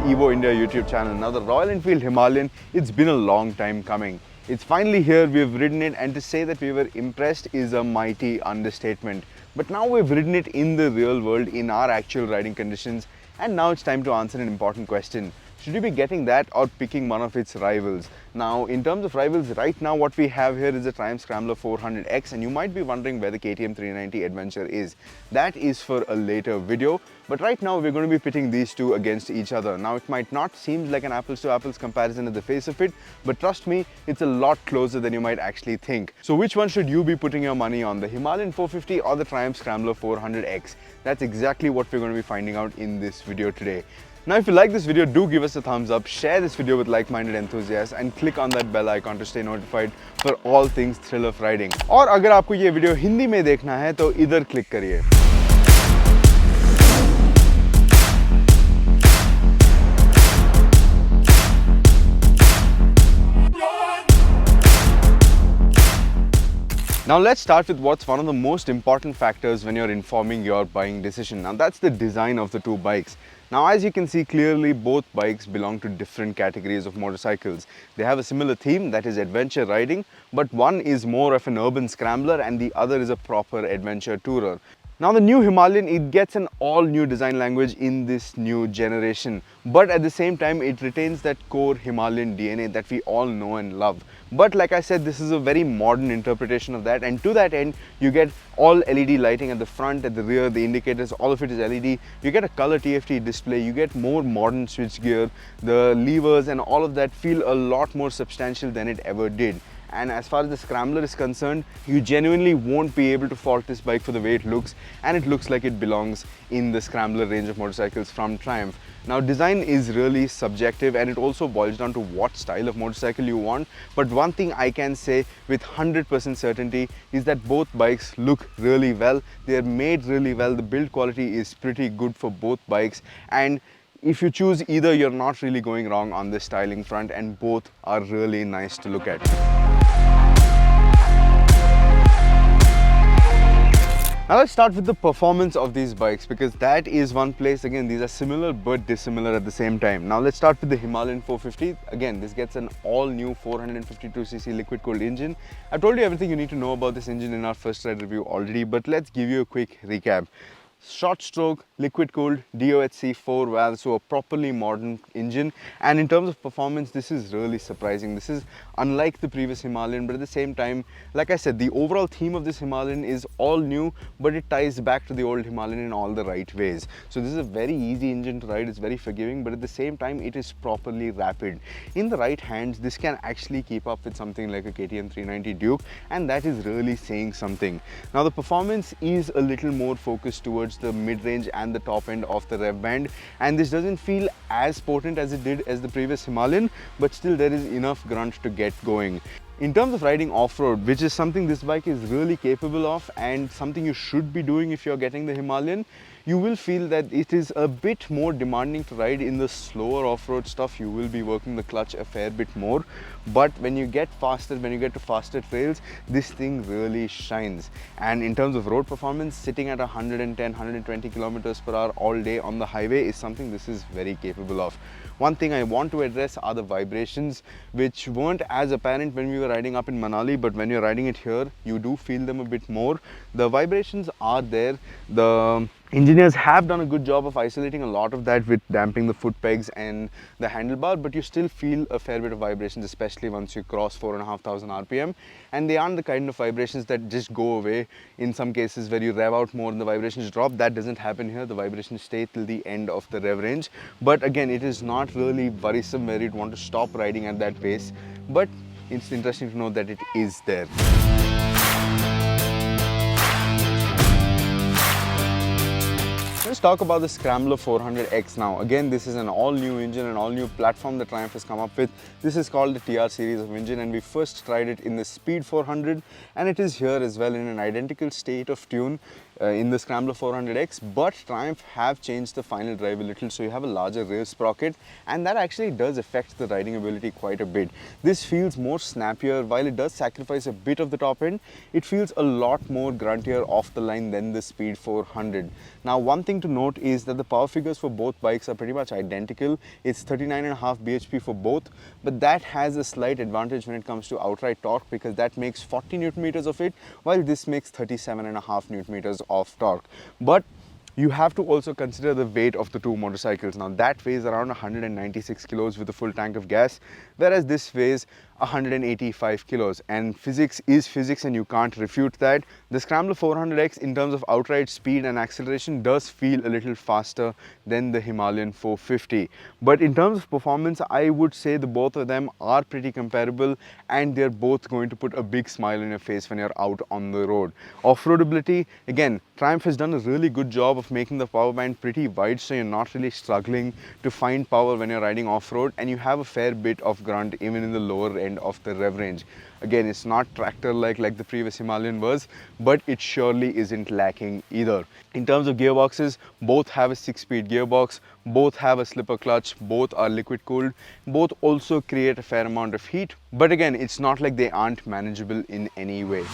Evo India YouTube channel. Now the Royal Enfield Himalayan, it's been a long time coming. It's finally here, we've ridden it, and to say that we were impressed is a mighty understatement. But now we've ridden it in the real world, in our actual riding conditions, and now it's time to answer an important question. Should you be getting that or picking one of its rivals? Now, in terms of rivals, right now what we have here is the Triumph Scrambler 400X, and you might be wondering where the KTM 390 Adventure is. That is for a later video, but right now we're going to be pitting these two against each other. Now, it might not seem like an apples to apples comparison at the face of it, but trust me, it's a lot closer than you might actually think. So which one should you be putting your money on, the Himalayan 450 or the Triumph Scrambler 400X? That's exactly what we're going to be finding out in this video today. Now, if you like this video, do give us a thumbs up, share this video with like-minded enthusiasts, and click on that bell icon to stay notified for all things thrill of riding. और अगर आपको ये video Hindi में देखना है तो इधर click करिए. Now let's start with what's one of the most important factors when you're informing your buying decision. Now that's the design of the two bikes. Now, as you can see clearly, both bikes belong to different categories of motorcycles. They have a similar theme, that is adventure riding, but one is more of an urban scrambler and the other is a proper adventure tourer. Now the new Himalayan, it gets an all new design language in this new generation, but at the same time it retains that core Himalayan DNA that we all know and love. But like I said, this is a very modern interpretation of that, and to that end you get all LED lighting at the front, at the rear, the indicators, all of it is LED. You get a color TFT display, you get more modern switchgear, the levers and all of that feel a lot more substantial than it ever did. And as far as the Scrambler is concerned, you genuinely won't be able to fault this bike for the way it looks, and it looks like it belongs in the Scrambler range of motorcycles from Triumph. Now, design is really subjective and it also boils down to what style of motorcycle you want, but one thing I can say with 100% certainty is that both bikes look really well, they are made really well, the build quality is pretty good for both bikes, and if you choose either, you're not really going wrong on this styling front, and both are really nice to look at. Now let's start with the performance of these bikes, because that is one place, again, these are similar but dissimilar at the same time. Now let's start with the Himalayan 450. Again, this gets an all new 452cc liquid cooled engine. I've told you everything you need to know about this engine in our first ride review already, but let's give you a quick recap. Short stroke, liquid cooled, DOHC 4 valves, so a properly modern engine, and in terms of performance this is really surprising. This is unlike the previous Himalayan, but at the same time, like I said, the overall theme of this Himalayan is all new, but it ties back to the old Himalayan in all the right ways. So this is a very easy engine to ride, it's very forgiving, but at the same time it is properly rapid. In the right hands, this can actually keep up with something like a KTM 390 Duke, and that is really saying something. Now the performance is a little more focused towards the mid-range and the top end of the rev band, and this doesn't feel as potent as it did as the previous Himalayan, but still there is enough grunt to get going. In terms of riding off-road, which is something this bike is really capable of and something you should be doing if you're getting the Himalayan, you will feel that it is a bit more demanding to ride. In the slower off-road stuff, you will be working the clutch a fair bit more, but when you get faster, when you get to faster trails, this thing really shines. And in terms of road performance, sitting at 110-120 kilometers per hour all day on the highway is something this is very capable of. One thing I want to address are the vibrations, which weren't as apparent when we were riding up in Manali, but when you're riding it here, you do feel them a bit more. The vibrations are there. The engineers have done a good job of isolating a lot of that with damping the foot pegs and the handlebar, but you still feel a fair bit of vibrations, especially once you cross 4,500 RPM. And they aren't the kind of vibrations that just go away in some cases where you rev out more and the vibrations drop. That doesn't happen here. The vibrations stay till the end of the rev range. But again, it is not really worrisome where you'd want to stop riding at that pace, but it's interesting to know that it is there. Let's talk about the Scrambler 400X now. Again, this is an all-new engine, an all-new platform that Triumph has come up with. This is called the TR series of engine, and we first tried it in the Speed 400, and it is here as well in an identical state of tune. in the Scrambler 400X, but Triumph have changed the final drive a little, so you have a larger rear sprocket, and that actually does affect the riding ability quite a bit. This feels more snappier. While it does sacrifice a bit of the top end, it feels a lot more gruntier off the line than the Speed 400. Now, one thing to note is that the power figures for both bikes are pretty much identical. It's 39.5 bhp for both, but that has a slight advantage when it comes to outright torque, because that makes 40 Newton meters of it, while this makes 37.5 Newton meters of torque. But you have to also consider the weight of the two motorcycles. Now that weighs around 196 kilos with a full tank of gas, whereas this weighs 185 kilos, and physics is physics and you can't refute that. The Scrambler 400X in terms of outright speed and acceleration does feel a little faster than the Himalayan 450, but in terms of performance I would say the both of them are pretty comparable, and they're both going to put a big smile on your face when you're out on the road. Off-roadability, again, Triumph has done a really good job of making the power band pretty wide, so you're not really struggling to find power when you're riding off-road, and you have a fair bit of grunt even in the lower end of the rev range. Again, it's not tractor-like like the previous Himalayan was, but it surely isn't lacking either. In terms of gearboxes, both have a 6-speed gearbox, both have a slipper clutch, both are liquid cooled, both also create a fair amount of heat, but again, it's not like they aren't manageable in any way.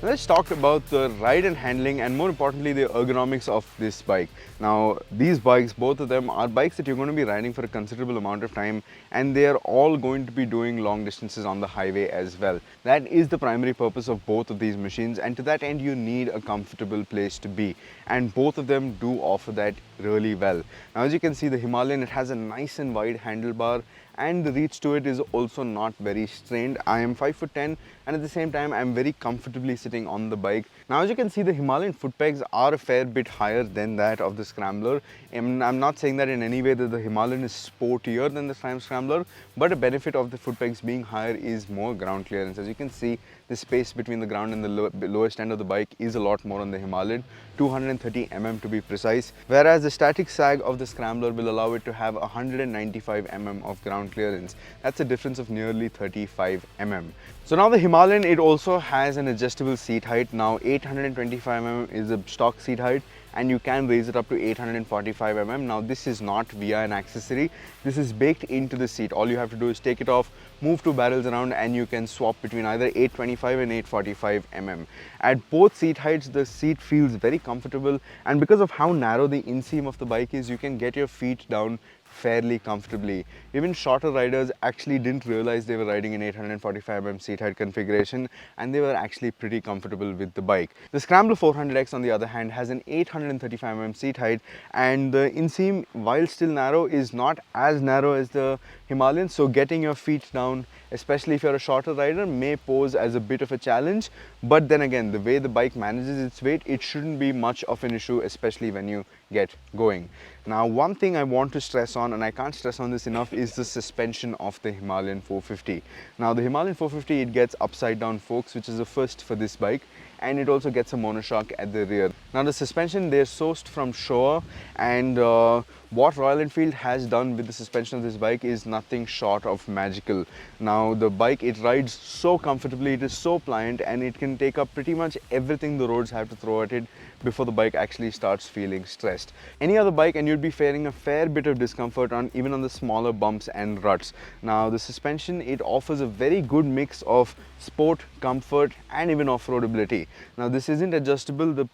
Let's talk about the ride and handling, and more importantly the ergonomics of this bike. Now these bikes, both of them are bikes that you're going to be riding for a considerable amount of time, and they are all going to be doing long distances on the highway as well. That is the primary purpose of both of these machines, and to that end you need a comfortable place to be, and both of them do offer that really well. Now as you can see, the Himalayan, it has a nice and wide handlebar, and the reach to it is also not very strained. I am 5'10", and at the same time I'm very comfortably sitting on the bike. Now as you can see, the Himalayan foot pegs are a fair bit higher than that of the Scrambler, and I'm not saying that in any way that the Himalayan is sportier than the Triumph Scrambler, but a benefit of the foot pegs being higher is more ground clearance. As you can see, the space between the ground and the lowest end of the bike is a lot more on the Himalayan, 230 mm to be precise, whereas the static sag of the Scrambler will allow it to have 195 mm of ground clearance. That's a difference of nearly 35 mm. So now the Himalayan, it also has an adjustable seat height. Now 825 mm is a stock seat height, and you can raise it up to 845 mm. Now this is not via an accessory, this is baked into the seat. All you have to do is take it off, move two barrels around, and you can swap between either 825 and 845 mm. At both seat heights, the seat feels very comfortable, and because of how narrow the inseam of the bike is, you can get your feet down fairly comfortably. Even shorter riders actually didn't realize they were riding an 845 mm seat height configuration, and they were actually pretty comfortable with the bike. The Scrambler 400X on the other hand has an 835 mm seat height, and the inseam, while still narrow, is not as narrow as the Himalayan, so getting your feet down, especially if you're a shorter rider, may pose as a bit of a challenge. But then again, the way the bike manages its weight, it shouldn't be much of an issue, especially when you get going. Now one thing I want to stress on, and I can't stress on this enough, is the suspension of the Himalayan 450. Now the Himalayan 450, it gets upside down forks, which is a first for this bike, and it also gets a monoshock at the rear. Now the suspension, they're sourced from Showa, and what Royal Enfield has done with the suspension of this bike is nothing short of magical. Now the bike, it rides so comfortably, it is so pliant, and it can take up pretty much everything the roads have to throw at it before the bike actually starts feeling stressed. Any other bike and you'd be faring a fair bit of discomfort on even on the smaller bumps and ruts. Now the suspension, it offers a very good mix of sport, comfort, and even off-roadability. Now this isn't adjustable. The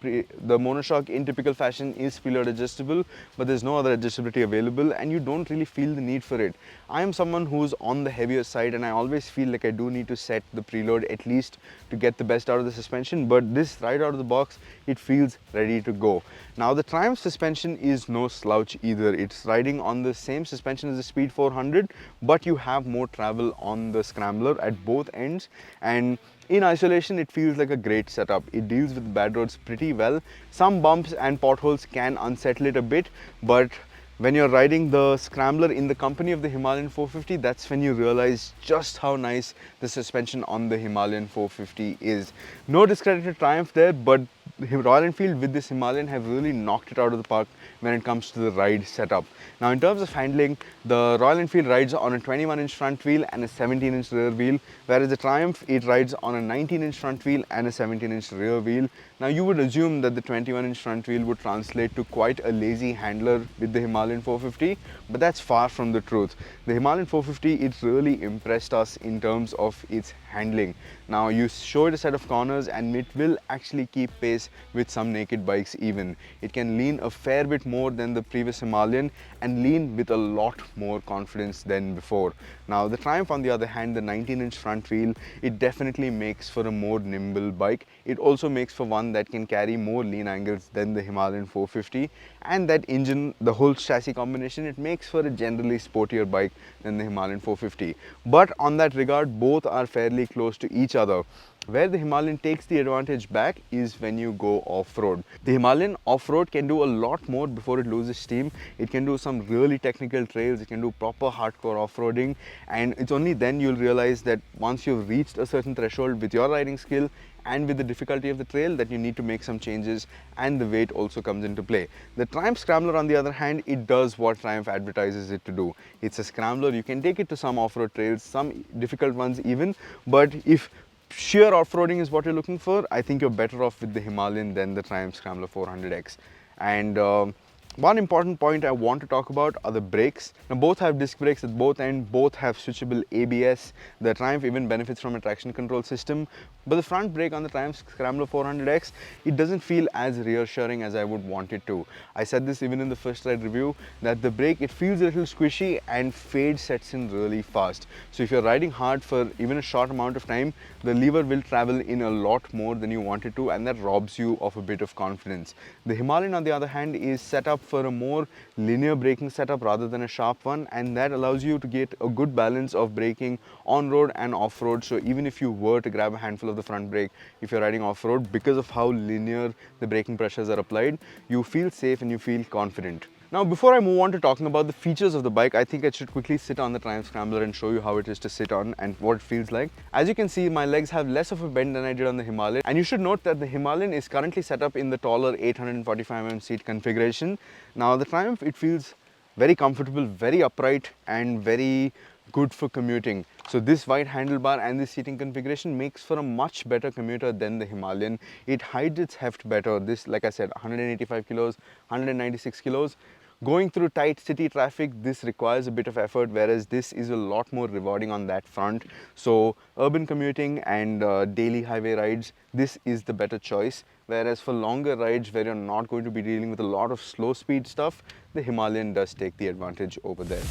monoshock in typical fashion is preload adjustable, but there's no other adjustability available, and you don't really feel the need for it. I am someone who's on the heavier side, and I always feel like I do need to set the preload at least to get the best out of the suspension, but this right out of the box, it feels ready to go. Now the Triumph suspension is no slouch either. It's riding on the same suspension as the Speed 400, but you have more travel on the Scrambler at both ends, and in isolation it feels like a great setup. It deals with bad roads pretty well. Some bumps and potholes can unsettle it a bit, but when you're riding the Scrambler in the company of the Himalayan 450, that's when you realize just how nice the suspension on the Himalayan 450 is. No discredit to Triumph there, but Royal Enfield with this Himalayan have really knocked it out of the park when it comes to the ride setup. Now in terms of handling, the Royal Enfield rides on a 21-inch front wheel and a 17-inch rear wheel, whereas the Triumph, it rides on a 19-inch front wheel and a 17-inch rear wheel. Now you would assume that the 21-inch front wheel would translate to quite a lazy handler with the Himalayan 450, but that's far from the truth. The Himalayan 450, it really impressed us in terms of its handling. Now you show it a set of corners and it will actually keep pace with some naked bikes even. It can lean a fair bit more than the previous Himalayan and lean with a lot more confidence than before. Now the Triumph on the other hand, the 19-inch front wheel, it definitely makes for a more nimble bike. It also makes for one that can carry more lean angles than the Himalayan 450, and that engine, the whole chassis combination, it makes for a generally sportier bike than the Himalayan 450. But on that regard, both are fairly close to each other. Where the Himalayan takes the advantage back is when you go off-road. The Himalayan off-road can do a lot more before it loses steam. It can do some really technical trails, it can do proper hardcore off-roading, and it's only then you'll realize that once you've reached a certain threshold with your riding skill and with the difficulty of the trail, that you need to make some changes, and the weight also comes into play. The Triumph Scrambler on the other hand, it does what Triumph advertises it to do. It's a scrambler. You can take it to some off-road trails, some difficult ones even, but if sheer off-roading is what you're looking for, I think you're better off with the Himalayan than the Triumph Scrambler 400X. And one important point I want to talk about are the brakes. Now both have disc brakes at both ends, both have switchable ABS. The Triumph even benefits from a traction control system, but the front brake on the Triumph Scrambler 400X, it doesn't feel as reassuring as I would want it to. I said this even in the first ride review, that the brake, it feels a little squishy and fade sets in really fast. So if you're riding hard for even a short amount of time, the lever will travel in a lot more than you want it to, and that robs you of a bit of confidence. The Himalayan on the other hand is set up for a more linear braking setup rather than a sharp one, and that allows you to get a good balance of braking on road and off road. So even if you were to grab a handful of the front brake, if you're riding off road, because of how linear the braking pressures are applied, you feel safe and you feel confident. Now before I move on to talking about the features of the bike, I think I should quickly sit on the Triumph Scrambler and show you how it is to sit on and what it feels like. As you can see, my legs have less of a bend than I did on the Himalayan, and you should note that the Himalayan is currently set up in the taller 845mm seat configuration. Now the Triumph, it feels very comfortable, very upright, and very good for commuting. So this wide handlebar and this seating configuration makes for a much better commuter than the Himalayan. It hides its heft better. This, like I said, 185 kilos, 196 kilos. Going through tight city traffic, this requires a bit of effort, whereas this is a lot more rewarding on that front. So urban commuting and daily highway rides, this is the better choice. Whereas for longer rides where you're not going to be dealing with a lot of slow speed stuff, the Himalayan does take the advantage over there.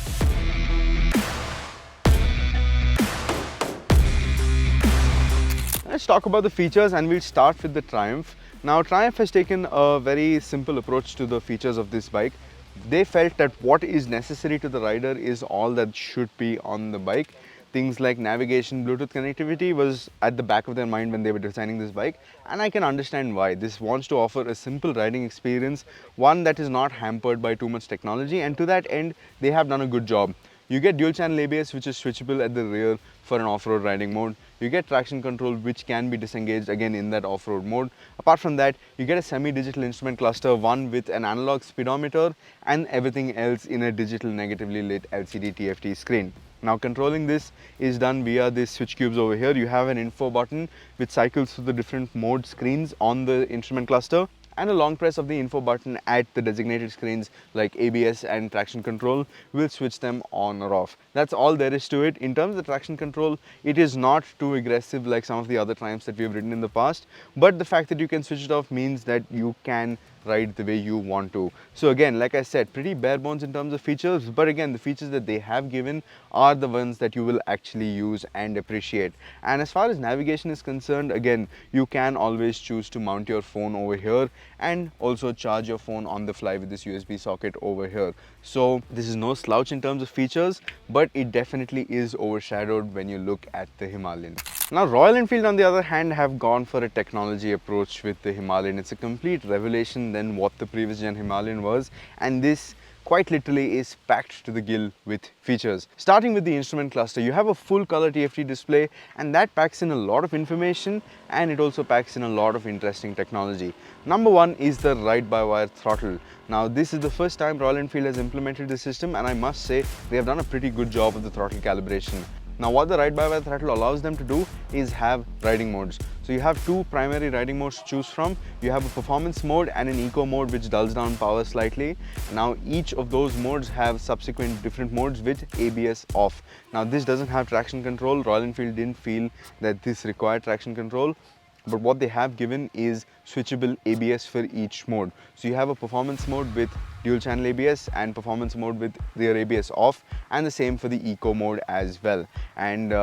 Let's talk about the features, and we'll start with the Triumph. Now Triumph has taken a very simple approach to the features of this bike. They felt that what is necessary to the rider is all that should be on the bike. Things like navigation, Bluetooth connectivity was at the back of their mind when they were designing this bike, and I can understand why. This wants to offer a simple riding experience, one that is not hampered by too much technology, and to that end they have done a good job. You get dual channel ABS, which is switchable at the rear for an off-road riding mode. You get traction control, which can be disengaged again in that off-road mode. Apart from that, you get a semi-digital instrument cluster, one with an analog speedometer and everything else in a digital negatively lit LCD TFT screen. Now controlling this is done via these switch cubes over here. You have an info button which cycles through the different mode screens on the instrument cluster, and a long press of the info button at the designated screens like ABS and traction control will switch them on or off. That's all there is to it. In terms of the traction control, it is not too aggressive like some of the other Triumphs that we have ridden in the past, but the fact that you can switch it off means that you can ride the way you want to. So again, like I said, pretty bare bones in terms of features, but again, the features that they have given are the ones that you will actually use and appreciate. And as far as navigation is concerned, again, you can always choose to mount your phone over here and also charge your phone on the fly with this USB socket over here. So this is no slouch in terms of features, but it definitely is overshadowed when you look at the Himalayan. Now Royal Enfield on the other hand have gone for a technology approach with the Himalayan. It's a complete revelation than what the previous gen Himalayan was, and this quite literally is packed to the gill with features. Starting with the instrument cluster, you have a full color TFT display, and that packs in a lot of information, and it also packs in a lot of interesting technology. Number one is the ride-by-wire throttle. Now this is the first time Royal Enfield has implemented this system, and I must say they have done a pretty good job of the throttle calibration. Now what the ride-by-wire throttle allows them to do is have riding modes. So you have two primary riding modes to choose from. You have a performance mode and an eco mode, which dulls down power slightly. Now each of those modes have subsequent different modes with ABS off. Now this doesn't have traction control. Royal Enfield didn't feel that this required traction control, but what they have given is switchable ABS for each mode. So you have a performance mode with dual channel ABS and performance mode with rear ABS off, and the same for the eco mode as well. And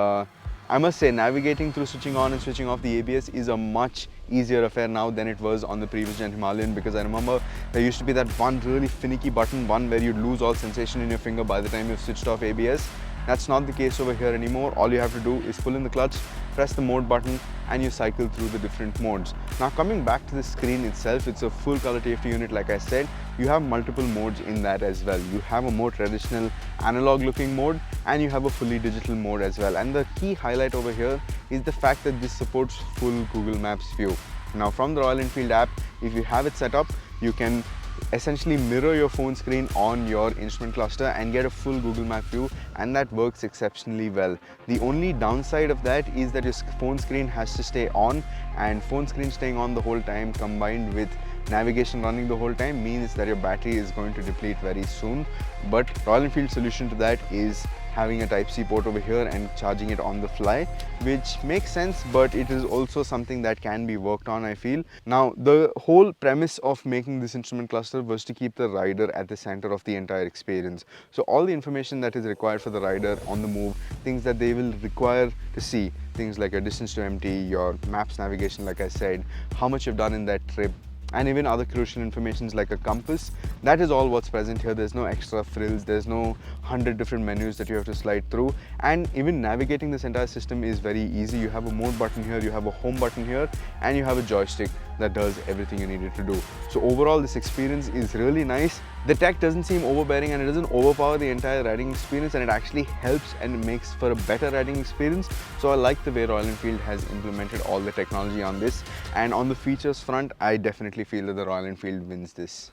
I must say, navigating through switching on and switching off the ABS is a much easier affair now than it was on the previous gen Himalayan, because I remember there used to be that one really finicky button, one where you'd lose all sensation in your finger by the time you've switched off ABS. That's not the case over here anymore. All you have to do is pull in the clutch, press the mode button, and you cycle through the different modes. Now coming back to the screen itself, it's a full color TFT unit like I said. You have multiple modes in that as well. You have a more traditional analog looking mode, and you have a fully digital mode as well. And the key highlight over here is the fact that this supports full Google Maps view. Now from the Royal Enfield app, if you have it set up, you can essentially mirror your phone screen on your instrument cluster and get a full Google Map view, and that works exceptionally well. The only downside of that is that your phone screen has to stay on, and phone screen staying on the whole time combined with navigation running the whole time means that your battery is going to deplete very soon. But Royal Enfield's solution to that is having a Type-C port over here and charging it on the fly, which makes sense, but it is also something that can be worked on, I feel. Now, the whole premise of making this instrument cluster was to keep the rider at the center of the entire experience. So all the information that is required for the rider on the move, things that they will require to see, things like your distance to empty, your maps navigation, like I said, how much you've done in that trip, and even other crucial informations like a compass, that is all what's present here. There's no extra frills, there's no 100 different menus that you have to slide through, and even navigating this entire system is very easy. You have a mode button here, you have a home button here, and you have a joystick that does everything you need it to do. So overall, this experience is really nice. The tech doesn't seem overbearing, and it doesn't overpower the entire riding experience, and it actually helps and makes for a better riding experience. So I like the way Royal Enfield has implemented all the technology on this, and on the features front, I definitely feel that the Royal Enfield wins this.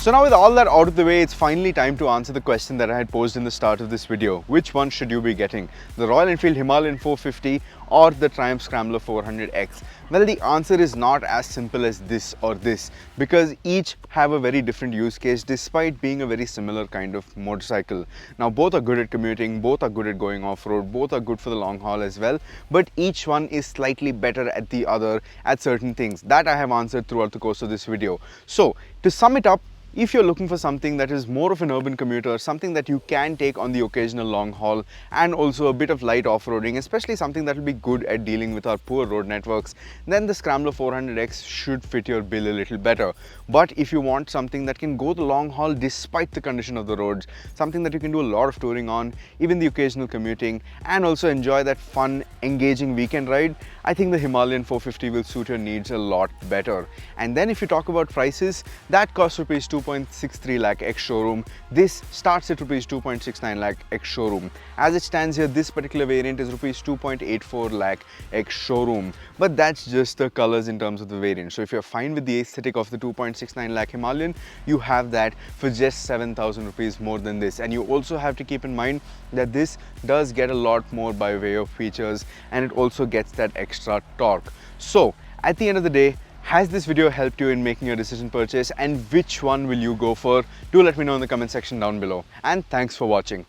So now with all that out of the way, it's finally time to answer the question that I had posed in the start of this video. Which one should you be getting? The Royal Enfield Himalayan 450 or the Triumph Scrambler 400X? Well, the answer is not as simple as this or this, because each have a very different use case despite being a very similar kind of motorcycle. Now both are good at commuting, both are good at going off-road, both are good for the long haul as well, but each one is slightly better at the other at certain things that I have answered throughout the course of this video. So to sum it up, if you're looking for something that is more of an urban commuter, something that you can take on the occasional long haul, and also a bit of light off-roading, especially something that will be good at dealing with our poor road networks, then the Scrambler 400X should fit your bill a little better. But if you want something that can go the long haul despite the condition of the roads, something that you can do a lot of touring on, even the occasional commuting, and also enjoy that fun, engaging weekend ride, I think the Himalayan 450 will suit your needs a lot better. And then if you talk about prices, that costs rupees 2.63 lakh ex showroom. This starts at rupees 2.69 lakh ex showroom. As it stands here, this particular variant is rupees 2.84 lakh ex showroom. But that's just the colors in terms of the variant. So if you're fine with the aesthetic of the 2.69 lakh Himalayan, you have that for just 7,000 rupees more than this. And you also have to keep in mind that this does get a lot more by way of features, and it also gets that extra torque. So at the end of the day, has this video helped you in making your decision purchase, and which one will you go for? Do let me know in the comment section down below. And thanks for watching.